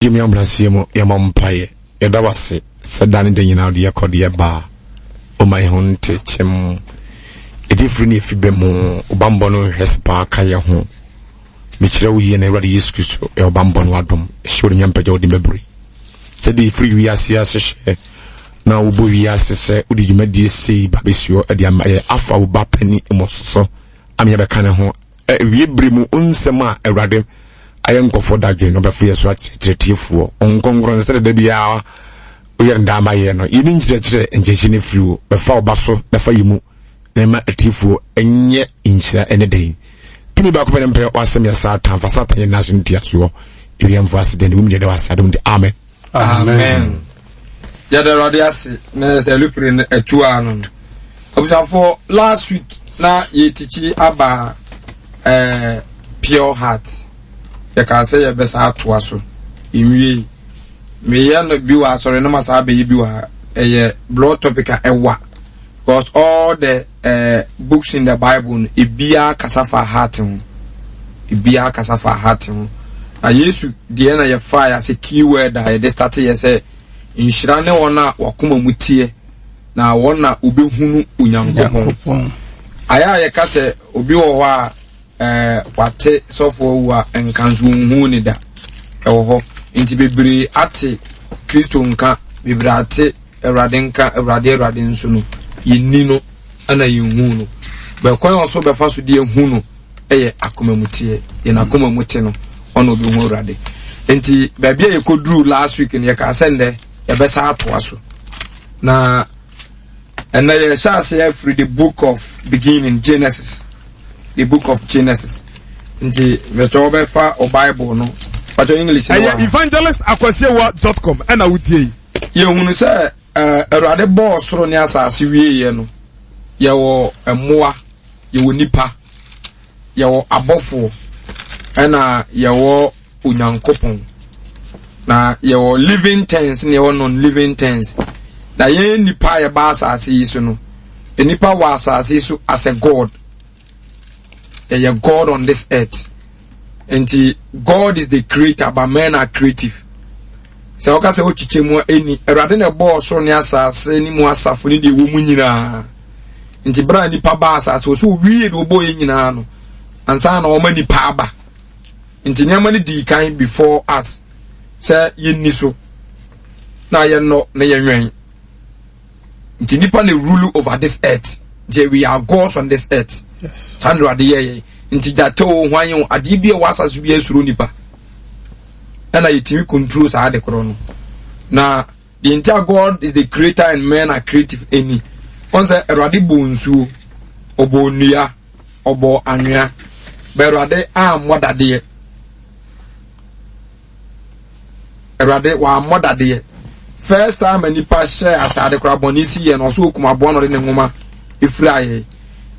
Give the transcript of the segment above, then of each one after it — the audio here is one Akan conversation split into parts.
Give me ambrasium, Yamampaye, Edawase, said Danny the Yanadia Cordia Bar, O my home teach him. A different if you be more, Bambono has park Kaya home. Michel, we and everybody is Scriptural, El Bambon Wadum, showing Yampajo de Mebri. Said the free we are share. Now, we are say, would you make this say, Babisio, at the Alpha Bapeni, Mosso, I'm your kind of home. We bring unsema, a radem. I am go for that game, no fear swat, for on congruence that the be hour. We are down my no. You didn't get and Jason if you, a foul bustle, the fire you, name a tifo, and yet in share any day. Penny back when Empire was semi Satan for Satan national tears you. If you am fast, then we was Adam the Amen. Amen. Yada Radiasi, Nurse Lupin a 2 annum. For last week, now ye teach about pure heart. You can say your best out to us. In me, no be was or no must be you a broad topic a what. Because all the books in the Bible, it be a casafa hearting. It be a casafa hearting. I used to the end of your fire as a keyword that I started to say, in Shirane wana wakuma mutie, na wana ubi hunu unyango. Aya kase ubi wa wate sofo wa enkanzu huni da. Ewo inti bibiri ate Kristo nka bibiri ate erade nsunu yinino ana yinhunu. Be kwan oso be fa so de hunu eye akoma mutie ye na akoma mutie no ono bi hu erade. Enti baby e koduru last week ne ka sende e be sa atoaso na and I shall say through the book of beginning Genesis, the book of Genesis. Nti Mr. Obefa or Bible no, but English. evangelist@akwasiwa.com and I would say. You want to say rather boss from your sassy no. You a moa, you nipa, you abofo, and you unyankopon. Na you living tense, and you non-living tense. Na ye nipa ya ba asase so no nipa wa asase so as a god a god on this earth, and God is the creator but men are creative. So oka se ochiche mu eni erade na bo so ne asase ni mu asafo ni de wo mu nyina nti bra nipa ba asase so wie do bo ye nyina no ansa na o ma nipa aba nti nyama ni di kan before us say ye ni so na ye no na ye nwen. Nipa ne rule over this earth. We are gods on this earth. Yes. Sandra de ye. Inti dato hwanyo adibia wasa su bia suru nipa. And yetimi controls are the chrono. Na the entire God is the creator and men are creative any. Once erade bonsu obo nua obo anwa. Berade moda de. Erade wa moda de. First time and nipa share after the crabonisi and also kuma bono de ngoma ifraye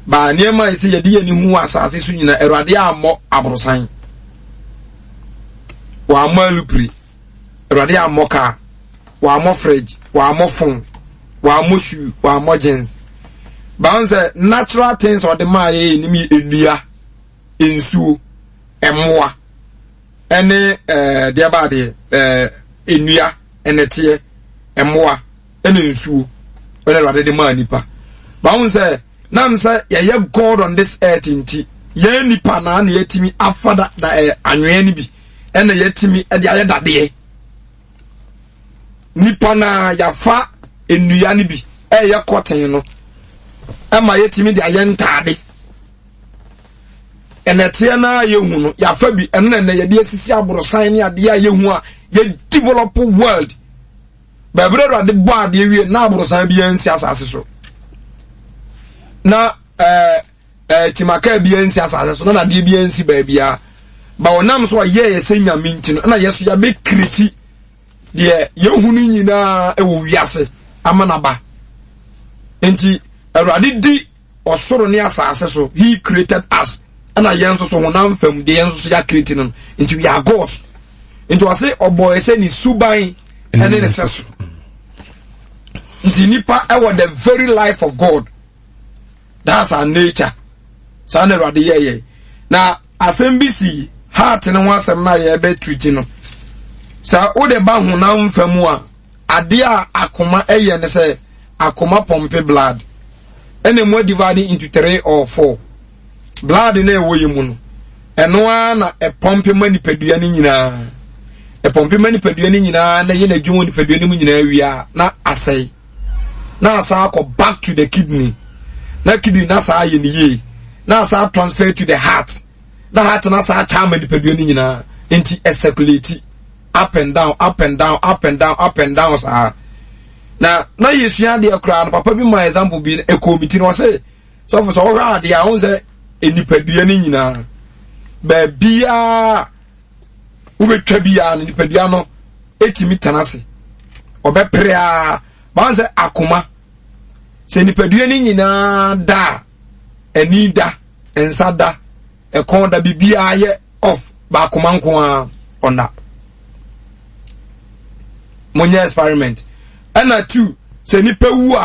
ba niema isi ye de ni hu asase so nyina erade ammo abrosan wa amalupri erade ammo ka wa ammo fridge wa ammo phone wa ammo shoe wa ammo jeans ba onse natural things or the maye ni mi enua ensuo emmoa ene de abade enua enetie emmoa ene nsuo ene rade de ma nipa ba won say nam say ye God on this earth nti ye nipa na na yetimi afada da anwe ni bi ene yetimi e de aye dade nipa na yafa enua ni bi e ye cotton no e ma yetimi de aye ntade ene tie na ye hu no yafa bi ene na ye de asisi aborosan ni ade aye hu a ye develop world. Bebrero de board ye na abrosan bia nsi asase so na timaka bia nsi asase so na de bia nsi ba bia ba onam so ye senya minti na yeso ya be kriti de ye hunu nyina e wo wiase amana ba enti erade di osoro ne asase so he created us ana yenso so honam fam de yenso so ya create no enti we are gods enti wase obo ese ni suban and then it's also nipa the very life of God. That's our nature. So I ye. Now as MBC heart and one some na ye be treating no. sa o de ba honam famu a ade a akoma eye ne se akoma pompe blood ene mo divided into 3 or 4 blood na ewo yimu no eno a na e pompe manipadua ni nyina e pompe manipadua ni nyina na ye na dwumo nipadua ni mu nyina wia na asai na asa akọ back to the kidney na kidney na sa ye ni ye na asa transfer to the heart na heart na sa chama nipadua ni nyina enti circulate up and down up and down up and down up and down sa na yesua de akra no papa bi my example bi e committee no say so for so hwa de a won say enipadua ni nyina ba bia ubetwa bia ni nipadua no etimi tanase obepre a ba say akoma se nipadua ni nyina da ani da ensa da e kon da bibia ye off ba akoma nko a ona monya experiment and 2 se nipa wu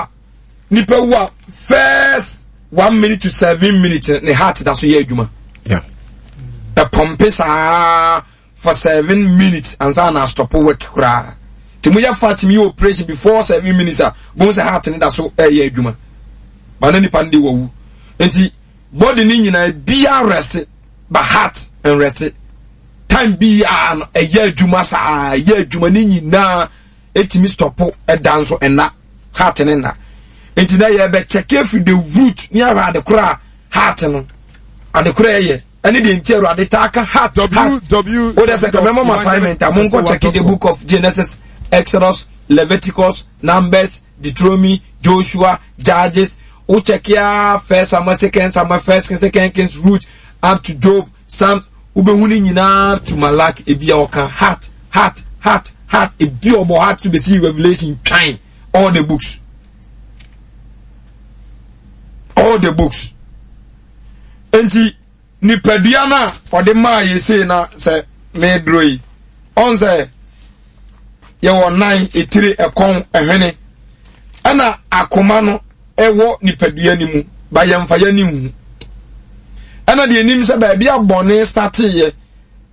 a first 1 minute to 7 minutes ne heart da so ye adwuma yeah the pump for 7 minutes and then stop work kura timuya fatimi operation before 7 minutes bon se heart ne da so ye adwuma bana nipa ndi wu enti body ni nyina bia rest but heart and rest time bia no ye adwuma sa ye adwuma ni nyina etimi stop e danso ena heart ne na enti na ye be check if the root ni ara de kura heart no ade kura ye ani de enti ara de taka heart o de se remember my assignment am go check the book of Genesis, Exodus, Leviticus, Numbers, Deuteronomy, Joshua, Judges, o check ya first Samuel, second Samuel, first Kings, second Kings, root up to Job, Psalms, ubehuni nyina to Malak ebia o kan heart a pure heart to be see Revelation time all the books enti nipadua na ode ma ye say na se me droi on say ye won 9 etire ekon ehwene ana akoma no ewo nipadua ni mu ba ye mfa ya ni hu ana de enim se ba bia bone start ye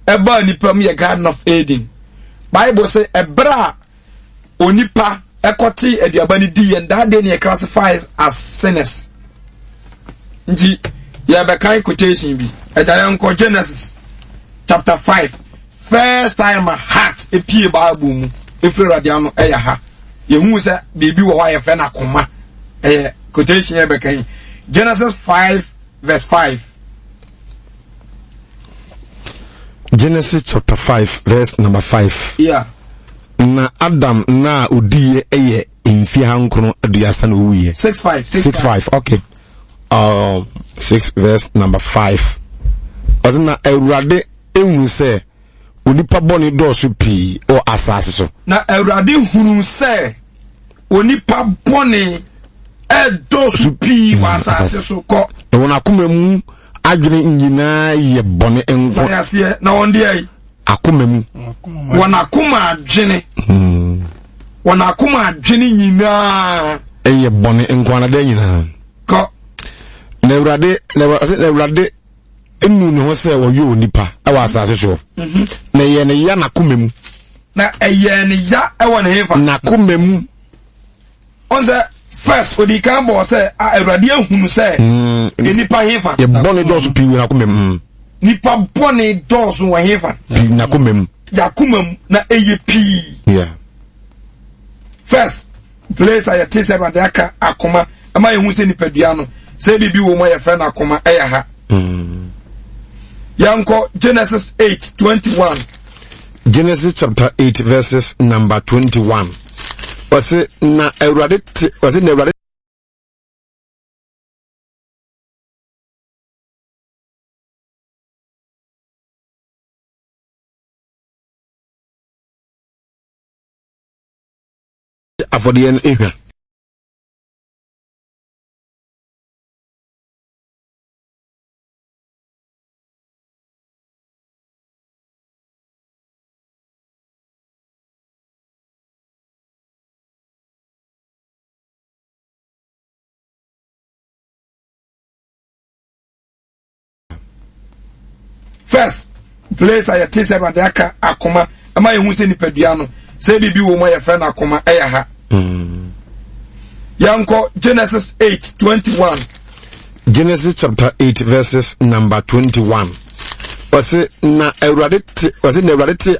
eba nipam ye Garden of Eden Bible say ebra onipa ekoti aduabani di and that day ne classifies as sinners. Nti ya be kan quotation bi. Edayanko Genesis chapter 5. First time my heart epie Bible mu. Efre radiano eya ha. Yehu say baby wo wa ye fe na koma. Quotation ya be kan Genesis 5 verse 5. Genesis chapter 5 verse number 5. Yeah. Na Adam na udie eye mfi hankono aduasa na wuye. 6:5. Okay. 6 verse number 5. Ozina Ewurade ehunu se onipa boni dosu pi o asase so. Na Ewurade hunu se onipa boni dosu pi wa asase so ko. E wona kuma mu adwene nyina ye bone enko na wonde ai akoma mu wona kuma adwene wona kuma adwene nyina ye bone enko na da nyina ko na Ewurade enu ne ho se wo yo nipa e wa asase so na ye ne ya na kuma mu na eye ne ya e wona hefa na kuma mu onse first odikan bo say Ewurade ehunu say nipa hefa ye bone dosu pi na kumem nipa bone dosu wa hefa na kumem yakumem na eye pi yeah first place I tell Ewurade aka akoma ama ehun say nipa dua no say bibi wo mo ye fe na akoma eya ha yanko Genesis 8:21. Genesis chapter 8 verses number 21. Was it na Ewurade afodien ehwa first place I tell Ewurade aka akoma am I who say nipeduano say bibi wo mo ye friend akoma eya ha yanko Genesis 8:21 Genesis chapter 8 verses number 21 was it na Ewurade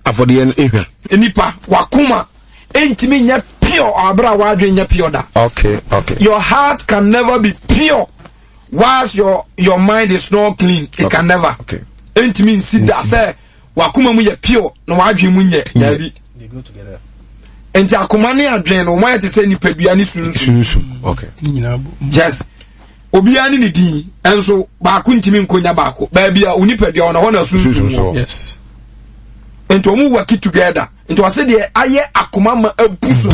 afode en ehwa nipa wakoma entimi nya pure abra wadwe nya pure da. Okay. Your heart can never be pure whilst your mind is not clean. It can never. Okay. Entimi nsi da say wakoma mu ye pure na wadwe mu nye nabi. They go together. Enti akoma ne adwen no why te say nipadua ni sunsun. Okay. Yes. Obiya ni din enso ba ku ntimi nkonya ba ko ba bia onipadua no na sunsun. Yes. Enti omu work together. Enti wase de aye akoma ma abuso.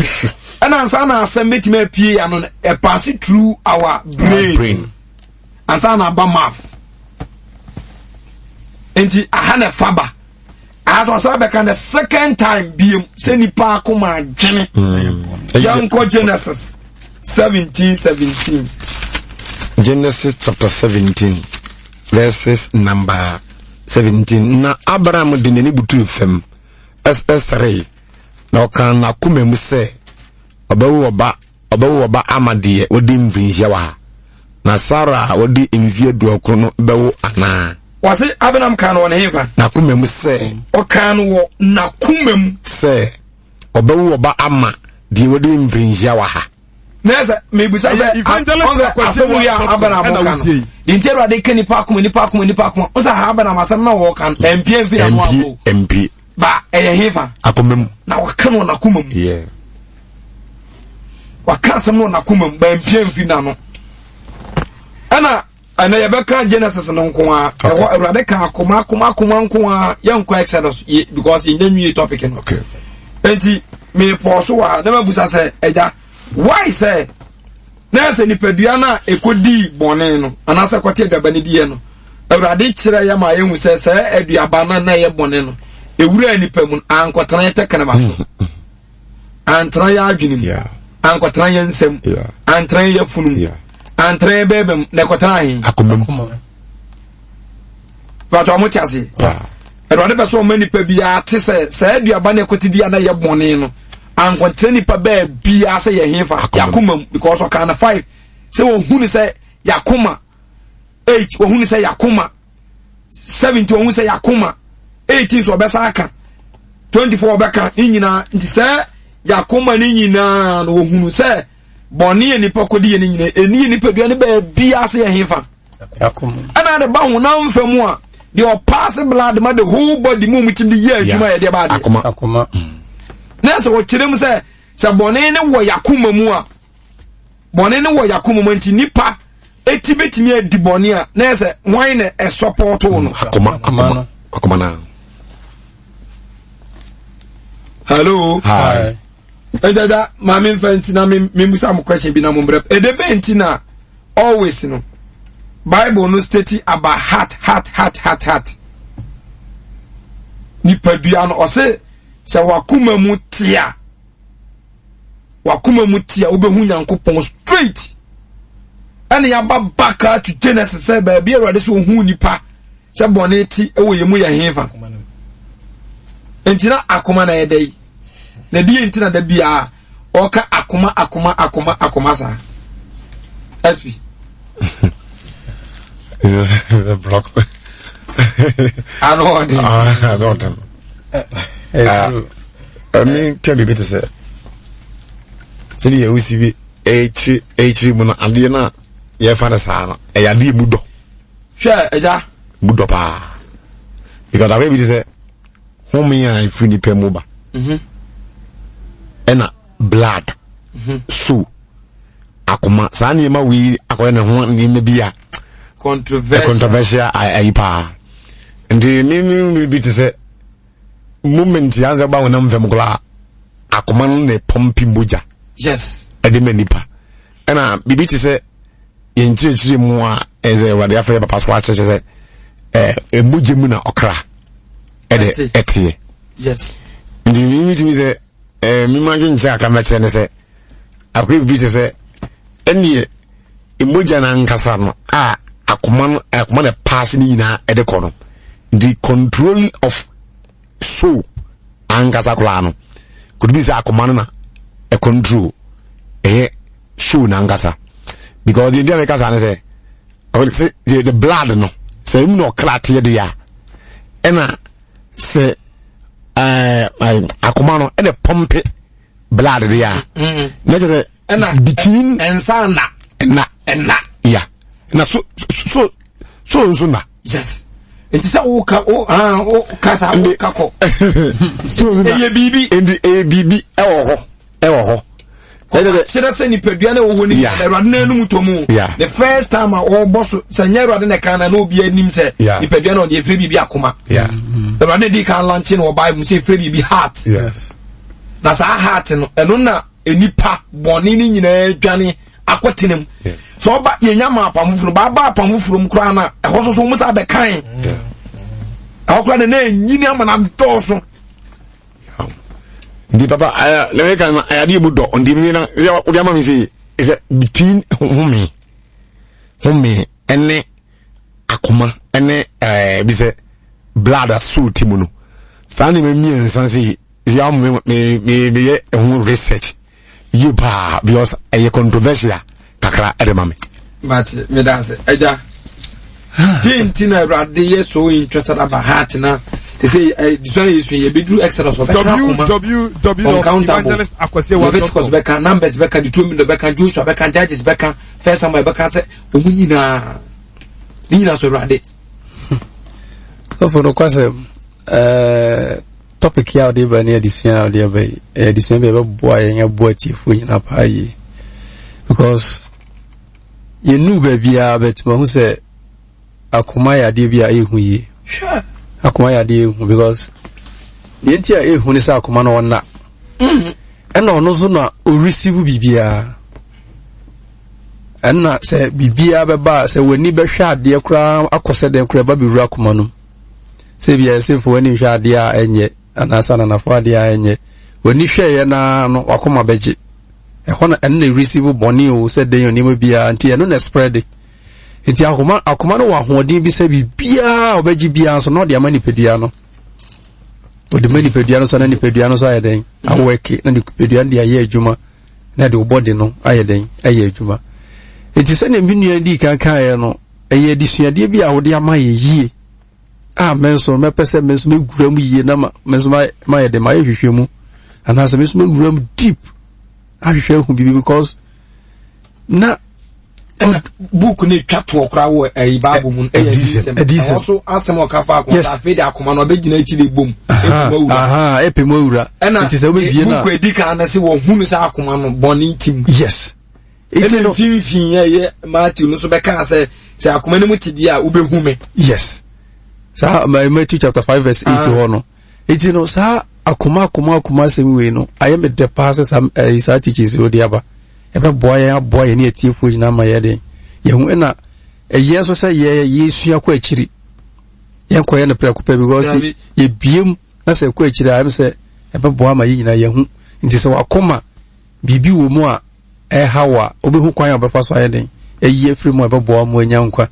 Ana ansa na asem betime apie ya no e pass through our brain. Ansa na ba mouth. Enti ahana faba. As was I the second time being seni pa akoma adwene. Yanko Genesis 17:17. Genesis chapter 17 verses number 17. Na Abraham dineni butu fem esere na okan na kumemu se obawu oba amade odi mvinhia wa na Sarah odi mvie duokro no bewu ana wase Abraham kan won hefa na kumemu se okan wo na kumem se obawu oba ama di odi mvinhia wa ha neza mebusa se asemu ya Abraham kan intero de keni pa akoma osa Abraham asem na wo kan MP mfi na mo ago MP ba hefa akomem na wakan wo na kumem yeah wakan asem no na kumem ba MP mfi na no ana yebeka Genesis no nko a Ewurade kan akoma nko a yanko Exodus because in the new topic no okay enti me pause wa na mabusa se eja why say na se nipadua na ekodi bone no ana se kwate aduaba ne die no Ewurade kire ya ma yehu se aduaba na ye bone no ewura nipa mu ankotran ye tekana baso antran ya adwene yeah ankotran ye nsem yeah antran ye funum yeah antran bebem na kwatran hin akomem ba to amotiase Ewurade be so mani pa bia te se aduaba na ekoti bia na ye bone no ankwantene nipa ba bia se ye hefa yakoma because o kana 5 se wo hunu se yakoma 8 wo hunu se yakoma 17 wo hunu se yakoma 18 so be saka 24 be kan nyina nti se yakoma ni nyina no wo hunu se boni nipa kodi ye nyina eni nipa bia ne ba bia se ye hefa yakoma ana de ba hu na mfamu a the pass blood ma the whole body mu mutim de ye adwuma ye de ba de akoma nese wo kirem se bone ne wo yakoma mu a bone ne wo yakoma mu nti nipa etibetimi adi bone a nese wan ne e support no akoma na hello hi ejaja mami fancy na me musa am question bi na mo mbrep edebenti na always no Bible no state about heart nipadua no o se wakuma mutia obehu Nyankopon straight and ya back to Genesis say baby Ewurade so hu nipa se bone ti ewo yemu ya hefa entina akoma na yedai na die entina da bia oka akoma sa SP the block I don't I mean tell you better say you see be h mu na ade na ye fa na sa no e ya de mudo hwe eja mudo pa because I be say home ya ifu ni pemu ba ena blood so akoma sa na ma wi akoye ne ho ni bia controversial ai pa ndi mi bi te say moment yanza ba wona mfem kula akoma ne pompi moja yes ede manipa ana bibi te say yenchiri mu a eze wade afre papa so ache say emoje mu na okra ede etie yes ndi mi ti say mi ma nje aka ma che ne say akwe bibi te say eni emoja na nkasa no akoma ne pass ni na ede kono the control of soul ankasa kola no could be say akoma na a control show na ankasa because the Indian makers say I will say the blood no say no clot here there ena say akoma no ena pump blood there na ena between ensana na yeah na so na yes enti sa wo kasa wo kako so na bibi endi bibi ewo ho Sira se ni pedua na wo ni Erade na anu mutomu the first time I boss sanya Erade na kan na obi anim se ni pedua na de free bibi akoma Erade di kan launch no Bible say free bibi heart yes na sa heart no eno na enipa boni ni nyina adwane akotenem so ba yenya ma apamfuru ba apamfuru kra na eho so musa be kan akora na nyini amana doso the papa let me can I did do on the mina what the mama say is between home and akuma and be say blood suit timuno sani me nsan say is ya me research you pa because a controversial kakra edema me but me dance eja tintina Erade yes so interested about heart na they say this one is we be do exodus of evangelist akwase wa Leviticus beka numbers beka Deuteronomy beka Joshua beka Judges beka first Samuel beka say omunyina nyina so Erade so for the question topic ya de ba ne addition de ba addition be boa yen boa tifu nyina pa yi because you knew baby but ma hu say akoma ya de bia ehu yi sure akoma ya de ehu because the entia ehu ni say akoma no na ena ono so na o receive bibia ena say bibia be ba say wani be hwa ade kura akose den kura ba be wura akoma no say bia say fo wani hwa ade a enye anasa na fo ade a enye wani hwe ye na no akoma beje ehona ena receive boni o say den oni ma bia anti eno na spread enti akoma no wa hoodin bi se bibia obaji bia so no de amani pedua no o de mani pedua no so na ni pedua no so ayeden aweki na ni pedua ndi aye adwuma na de body no ayeden aye adwuma enti se na minua ndi kan ye no eye disuade bi a wo de amaye yie menso mepese menso meguram yie na menso ma ye de ma hwehwemu ana se menso meguram deep ahwehwe hu bibi because na book ni twato okra wo Bible mun edisem also asem okafa akwa afi de akoma no be gina echi de bom epemawura it say we na book edika na se wo hunu sa akoma no boni tim yes it's no fin ye Matthew no so be kan say akoma ni mutidi a ubehume yes sa Matthew chapter 5 verse 8 ho no it no sa akoma se we no I me the passes isa teaches odiaba ebe boy ni atiefo nyina ma ye den ye hu na eye so say ye yesua kwa akiri ye koye na prekupa because ye biem na say kwa akiri am say ebe boy ma ye nyina ye hu nti se wakoma bibi wo mu a hawa obehu kwan obefa so ye den eye free mu ebe boy mu anya nkwa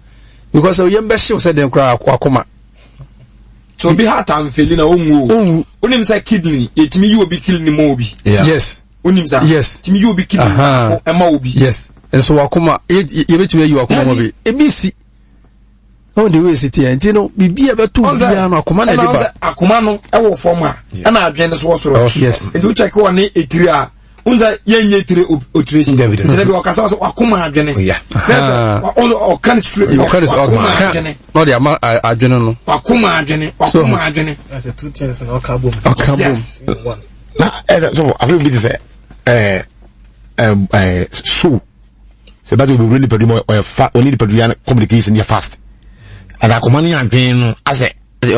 because ye mbe hyew say den kra akoma so be heart am feli na onwu onim say kidney etimi yi obi kidney mo obi yes unimza yes timi you be kidney ema obi yes enso wakoma ye betumi yi wakoma obi ebisi on the way city and no bibia betu bia no akoma na de ba akoma no ewo form a na adwen so soro yes and you check one etiri a unza yenye etiri otiresi nze be okasa so akoma adwen o kan straight you can no de ama adwen no akoma adwen that's a two things na okabom na so I feel bit say so se ba do be really pedu mo only the pedu communication fast and akomani adwen no ase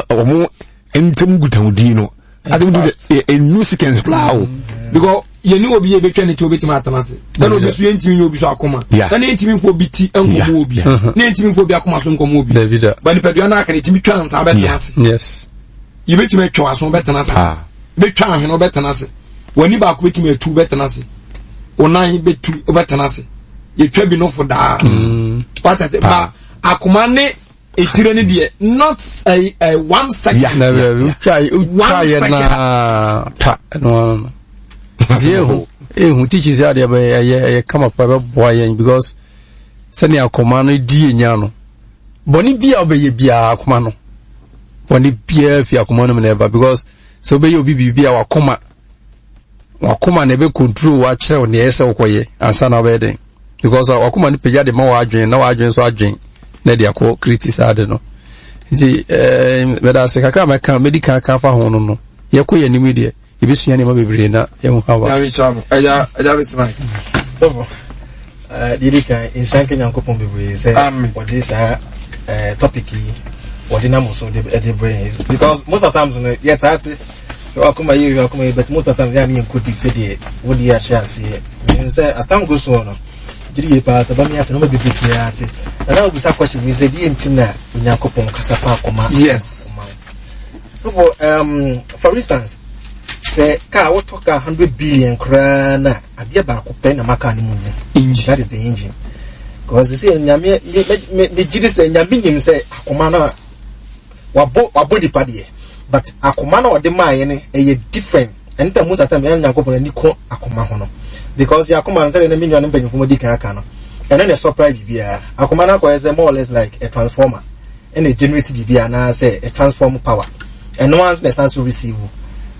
omo entem gutawudi no adem do a new sequence plow because ye ni obi e betwa ne ti obi tima atanase then obi so yentimi ni obi so akoma na ne yentimi fo biti enkomo obi na yentimi fo bi akoma so enkomo obi ba ni pedu na aka ne timi twa nsa betanase yes ye betimi twa aso betanase betwa ahwe betanase wani ba ko betimi atu betanase onan betu betanase ye twa bi no fo da what I say ba akoma ne etirani de not a 1 second. Yeah, never. Try na ta no. Zero. Who teaches out there come up boy because sending a command di nyano. Boni bia obey bia akomano. Boni bia fi akomano never because so be you bia wakoma. Wakoma nebe control wa chere on ese okoye ansa na obeden because wakoma ni peja de ma wa adwen na wa adwen so adwen na dia ko criticize no. Nti beda se kakra ma kan medical kan fa ho no ye ko ye nimi de ebisua ne ma bebre na ye hu hawa. Ya wi chamo eja bisman. So didi kan inshan Kenya nkopon bebre say what this topic what the name so the brain is because most of the times yet akuma you but most of the time they are in could say what the share say say as time goes on didi pass ba me ati no be clear say and now we say question we say the intina unyakopon kasa pa akoma. Yes. So for instance say car what talk 100 billion krana ade ba ko pen na maka ni move engine, that is the engine because they say nyame me jiri say nyame nim say akoma na wabo di pade but akoma na ode ma ye ne e different and the most of the time nyakopon ni ko akoma ho no because ya akoma say na me nwa no mpanyimfo modi kan aka no and then the surprise bibia akoma na ko is more or less like a transformer and a generate bibia na say a transform power and no one's the sense receive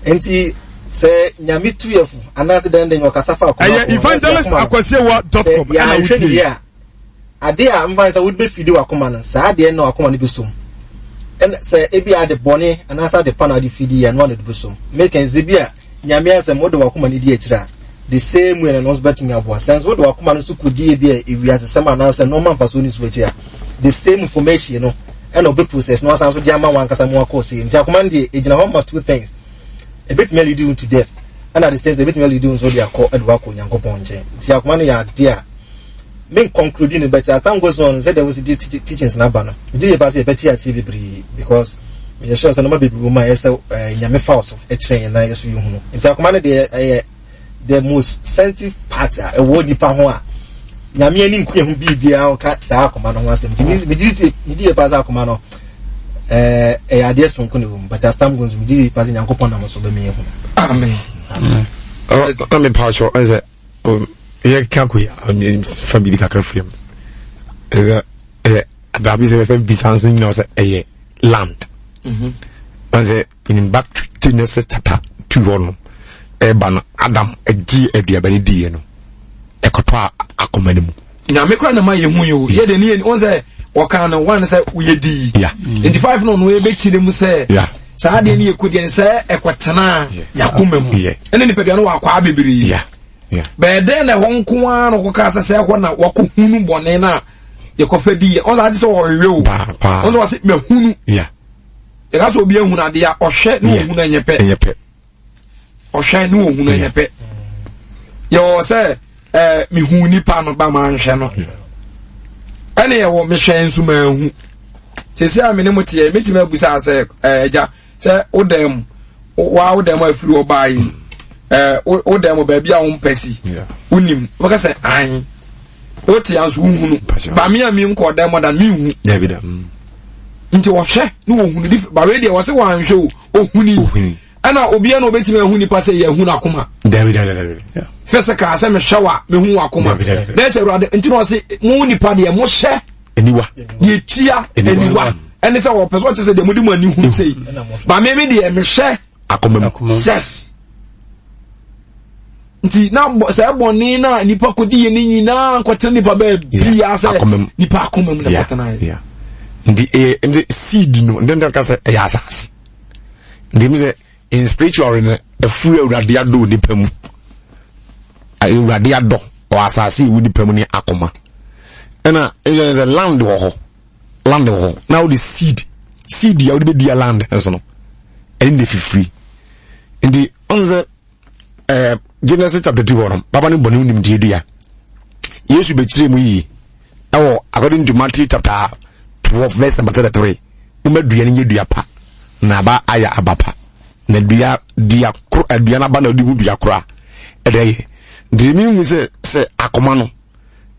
enti say nyame tuyefu anase den den yokasafa akoma evangelist.com ya hwehwe ya ade a mvansa would be fidi akoma no saa ade no akoma no bisom and say ebi ade bone anasa de pana de fidi ya no no bisom make enze bia nyame ase modo akoma no di akira the same way no bet me abo sense wodo akoma no sukudi bia ewi asema anasa no man faso ni suwechia the same information you know and obe process no asanso di ama wan kasa mo akosi nti akoma no de ejina homa two things a bit merely doing to death and at the same time a bit merely doing so they are called Edwako Yankopon Chen. See akumano ya dear main concluding it but as time goes on said there was the teachings na bana we did pass a better TV because me sure so no be woman yes nyame false e train na yes you hu nti akumano the most sensitive part a word nipa ho a nyame ani nku ehu bibia ka sa akumano ho asem me did pass akumano ideas from Kunum, but as time goes, we did pass in Yankopon and also the me. Amen. Let me pass you as a can't we? I mean, family Kakafrium. That is a business in a land. As a in back to Nessa Tata, to Eban Adam, a G, a diabani diano. A copa accommodum. Now, make one of my you, yet the near one wakana one say we di yeah in the 5 no we be chire mu say yeah saa de ne ekudie say ekwatena yakoma mu ene ne pedua no wakwa bebiri yeah be de na ho nko a no koka say ho na wakohunu bone na yekofa di on sa de so owe o on so say mehunu yeah e ga so obi ehunu ade ya ohwe ne ohunu anyepe ohwe ne ohunu anyepe yo say mehuni pa no ba ma nhwe no ene ye wo mehwen su ma hu sesi a mene motie metima busa se eja se odem wa odem afiri obai odem ba bia wo mpasi unim waka se an oti anso hunu ba me ami nko odem more than me hu yeah bida nti wo hwe no wo hunu ba we de wo se wan hwe o huni ana obi na obetima hu nipa se ye hu na akoma David fese ka se me hwa me hu akoma na se brother nti no se mu nipa de mo hwe eniwa ye tia eniwa ene se wo person che se de mudi mu ani hu sei ba me de me hwe akoma yes nti na se boni na nipa kodi ye ni nyina nkwata nipa ba bia se nipa akoma mu na kwata yeah ndi seed no ndenda ka se ya asase ndi me in spiritual a free awurade ado nipa mu awurade ado o asase wu nipa mu ni akoma ena is a land wo now the seed ya would be land so no and if free in the on the Genesis chapter 2 baba ni bonu nim die dia Yesu be kire mu yi according to Matthew chapter 12 verse number 33 umadua ni dua pa na ba aya abapa na dua na ba na odi dua kora edeye ndimi mu se akoma no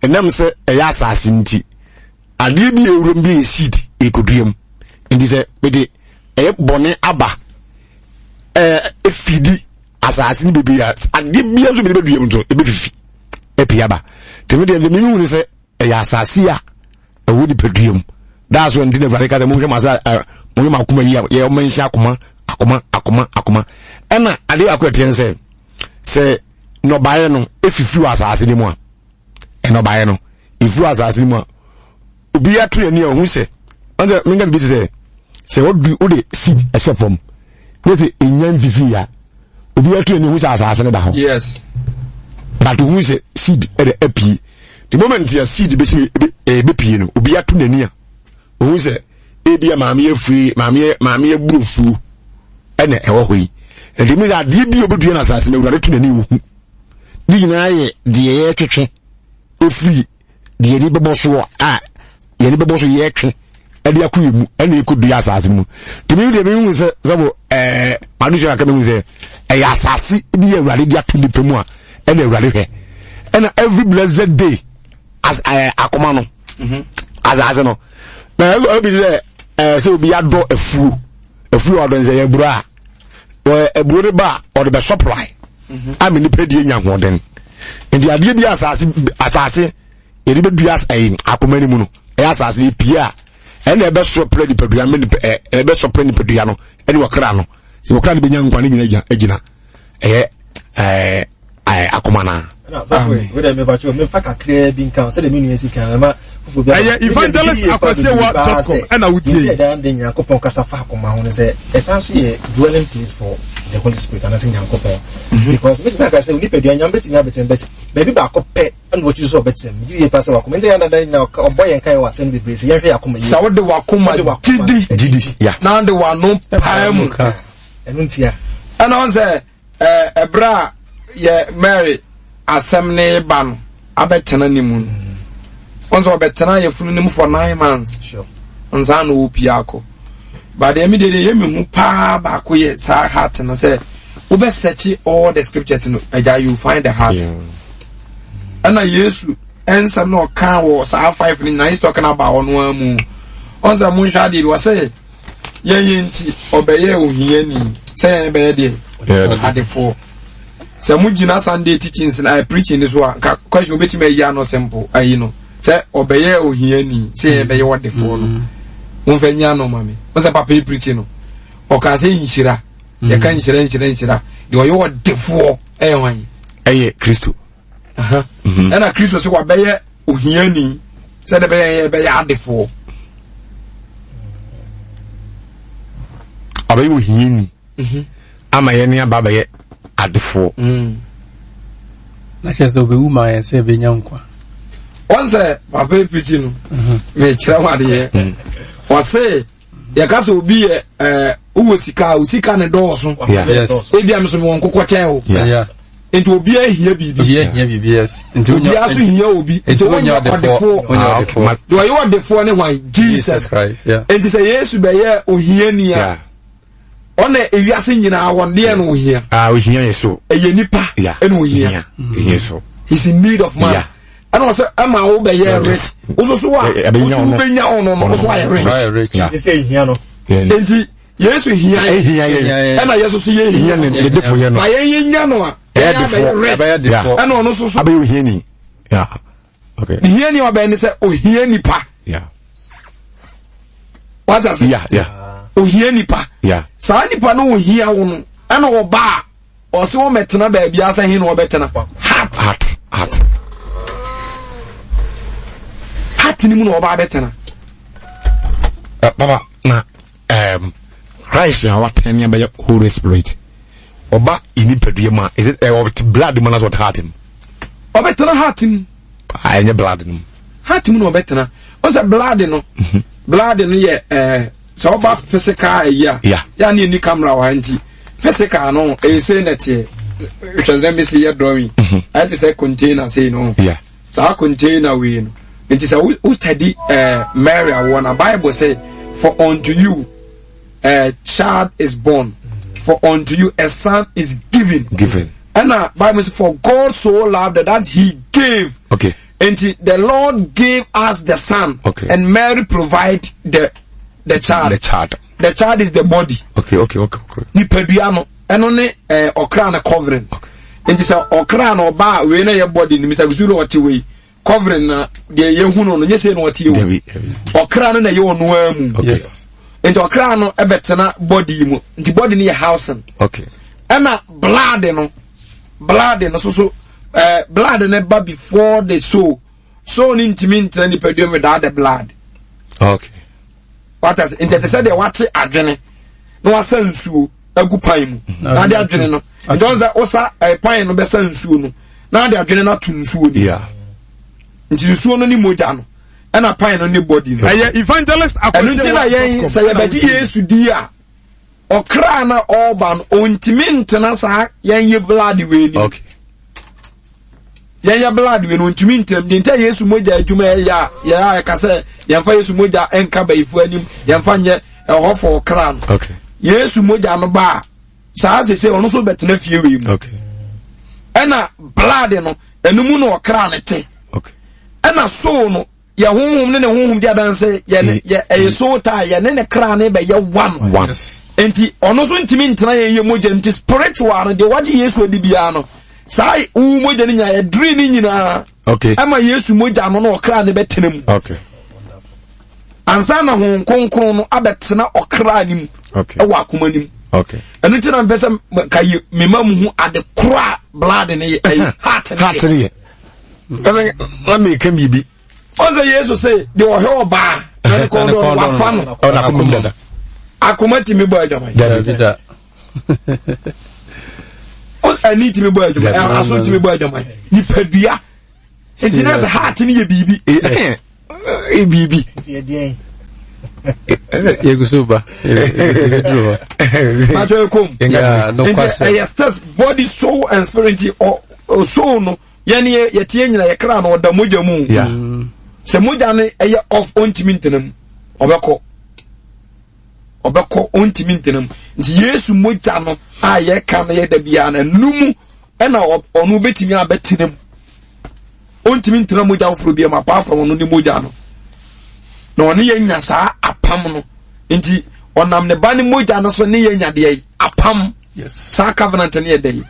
enam se eya asase nti ade bi ewurom bi seed ekudiem ndi se bede bone aba efidi asase ni bibia ade bia so bede duam to ebefifi epiaba temi de me hu ni se ya asase a ewo di peduam that's when the Africa mo masa mo ma kuma yi ye o mention akoma ena ade akwetien se no baye no efifi asase ni mu a eno baye no ifu asase ni mu a obi atu ani ehun se onse minga bi se odu ode seed esepom nese enyan fifi ya obi atu ani ehun se asase ne da ho yes but who se seed e api the moment ya seed be se be pie no obi atu nani a who se e bia maame afiri maame agburufu ene ewo hoyi and me that die bi obedu na asase ne wura tu nani wo hu di na ye die ye twetwe ofiri die ni bebo so a ye ni bebo so ye twe ade akuyemu ene ekodu asase mu timi de me hu se sabo manusha ka me hu se e ya asase bi ye wura de atu ni pemu a ene wura he ene every blessed day as akoma no as no na obi se obi ado afu odon se ye bura ebure ba or the supply am ni pedi nya hoden ndi ade bi asase eri be duas akoma ni mu no asase pia ene ebe so pledi pedua me ebe so pledi pedua no ene wakra no se wakra ni benya nkwane nyina agina akoma na we dey me bacho me fa kakre bi nkan se de me nuesi kan ma fufu bi evangelist akwasewa.com and awutie say dan de Nyankopon kasa fa akoma ho ne say essentially a dwelling place for the Holy Spirit and say Nyankopon because me ka say uni pedua nyam beti na beti baby ba akopɛ and what you so beti me di pass akoma nte yanda dan na oboy en kai wa send be brace yen hwe akoma yi sa wo de wakoma didi ya na de wa no paemu enu ntia ana on say ebra ye Mary asem ne ba no abetena ni mu onzo abetena ye funu ni mu for 9 months sure onza no opiako but the immediately ye me hu pa ba ko ye sa heart no say we be search all the scriptures no you find the heart ana yesu ensam no kan wo sa 5 ni na is talking about ono amu onza mu hwa de we say ye nti obeye ohiani say be de adefo se mujina Sunday teachings na preaching this one question obeti me ya no simple ayi no se obeye ohiani se be ye wode fo no unfanya no mami o se papa preaching no o ka se nshira ye kan nshira de o ye wode fo wan eye Kristo na Kristo se wa be ye ohiani se de be ye adefo abayi ohiani ama ye ne aba ye adefo na chezo be uma ye se be nyankwa once papa preaching me kira wade ye o se ye ka so obi uwo sika ne dooso yes e bia me so won kokko chen o enti obi ahia bibi yes enti obi aso hia obi enti wonya adefo do you want defo ne wan Jesus Christ enti say Yesu be ye ohiani a ona ewiase nyina wonde no ohia ohia yeso eye nipa ene ohia yeso he's in need of man and also ama wo be ye rich so wa wo benya ono no so wa rich say hia no enti Yesu hia ena Yesu so ye hia ne de defo ye no ba ye nya no a defo ena ono so abayi ohiani okay hia ni wa be ni say ohia nipa what does ohia nipa sa nipa no ohia wo no ana wo ba o se wo metena ba bia sa hin wo betena heart ni mu no ba betena baba na Christ ya watenya ba Holy Spirit oba ini pedue ma is it of blood man as what heart him obetena heart him anya blood him heart mu no obetena o se blood no ye so ba physical ya na ni camera wa nti physical no e say na tie it was let me see your drawing I just say container say no so container we no nti say who study Mary a Bible say for unto you a child is born for unto you a son is given and Bible say for God so loved that he gave okay and the Lord gave us the son okay. and Mary provide the the child. The child is the body. Okay. Nipadua no eno ne okra na covering. Okay. Nti say okra na oba we na your body ni Mr. Gusulu what we covering na de yehu no nyese no what you. Okra no na ye onu amu. Yes. Nti okra no ebetena body mu. Nti body ni housing. Okay. Ena blood no so blood na ba before the soul. So ni ntimi ntra nipadua without the blood. Okay. What is in the said they watch adwene no asa nsuo agu pan mu na de adwene no don't say osa pan no be sa nsuo no na de adwene na to nsuo ni nti nsuo no ni moja no e na pan no ni body no evangelist akwese na yen say yabati Yesu di a okra na orban ontimi ntena sa yen ye blood we ni okay ya blood we no ntumi ntem de nta Yesu moja adwuma ya ka say yemfa Yesu moja enka baifu anim yemfa nye ehofo okra no okay Yesu moja no ba saa se ono so betena fie we mu okay ena blood no enumu no okra ne te okay ena soul no ya honhom ne honhom dia dan say ya soul ta ya ne kra ne be ya one enti ono so ntimi ntena ye moja nti spiritual de waje Yesu odi bia no sai u moja ni nya e dri ni nyina okay ama Yesu moja no okra ne betena mu okay ansa na hon konkron no abetena okra nim okay ewa akoma nim okay enu tina mpesa kai mema mu hu ade kra blood ne heart ne let me come bibi ozo Yesu say de wo he oba na ko do wa fa no na akoma dada akoma ti me boy jama da os ani ti me boy jama aso ti me boy jama ni padua entina heart ni ye bibi bibi ti e dien Yegusuba macho kom yeah no question yes body soul and spirit or soul no yani ye tie nyina ye kra no da moja mu se moja ne eye of ontimintenam obeko ontimintenam nti Yesu moja no a ye ka na ye da bia na numu ena onu betimi abetenam ontimintenam moja ofro bia ma pa from no ni moja no no ne ye nya saa apam no nti onam ne ba ne moja no so ne ye nya de apam yes saa covenant ne ye dey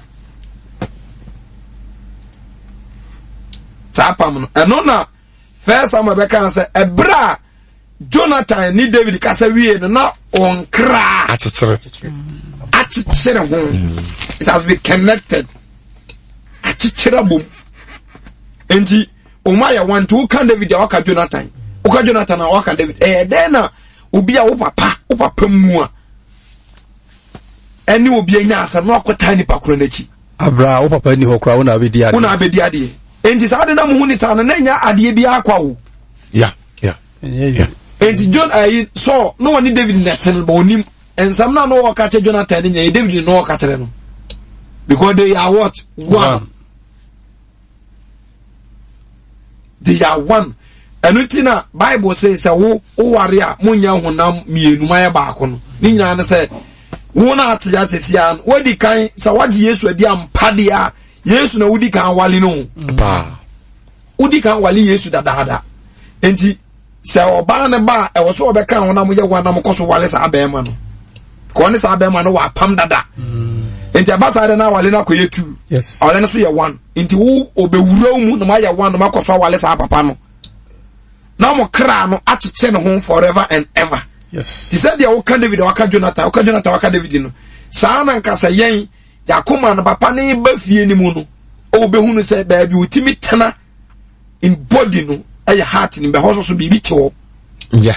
saa apam no eno na first am be kan say ebra Jonathan ni David kasa wie no na onkra achichere ho it has been connected achichere bom enti o ma ya want to kan David ya waka Jonathan na waka David then na obi a wo papa mu a eni obi anya asa no akota ni pakoro na chi abra wo papa ni hokra wo na abedi ade enti sa de na mu ni sa na nya ade bi akwa wo yeah enti John so no one David netel ba onim ensam na no waka che Jonathan nya David no waka chere no because they are what one. They are one. Enutina Bible says wo ware a munya honam mienu maye baako no ni nyina ne say wo na atya sesia no wadi kan sa waji Yesu adi ampade a Yesu na wudi kan wali no ba wudi kan wali Yesu dada enti se oba ne ba e wo so obeka honam ye wanam koso wali sa abema no ko ne sa abema no wa pam dada enti abasa de na wali na koyetu yes wali no so ye one enti wo obewura mu na ma ye one na makoso wali sa papa no na mo kra no acheche ne ho forever and ever yes ti said dia waka David waka Jonathan waka David no saa na nkasa yen yakoma no papa ne ba fie ni mu no obehu no say ba bi utimi tena in body no eye heart ni be hoso so bibi to yeah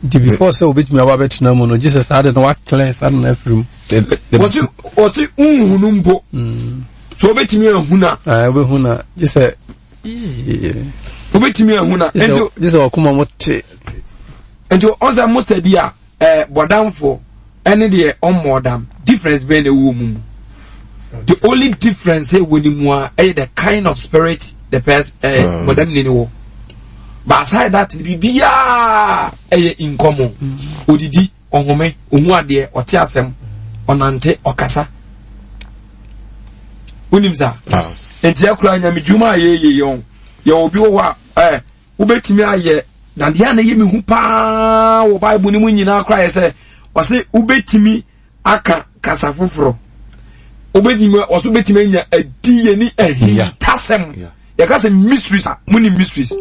the before say obetumi ababet na mu no Jesus had no clear sad na afrim was unhunu mbo so obetumi ahuna obehuna Jesus obetumi ahuna ento Jesus wakuma motte ento onza most dia bodamfo ene de omodam difference be na wo mu the only difference here when you are the kind of spirit the person bodam ni wo but aside that bibia in common odidi ohome ohu ade ote asem onante okasa unimza enti akura nya medjuma ye obi wo wa ubetimi aye na dia na yemi hu pa wo Bible ni mu nyina kra say o say ubetimi aka kasa foforo obedimi o so betimi anya adiye ni ahintasem ya kasa mysteries muni mysteries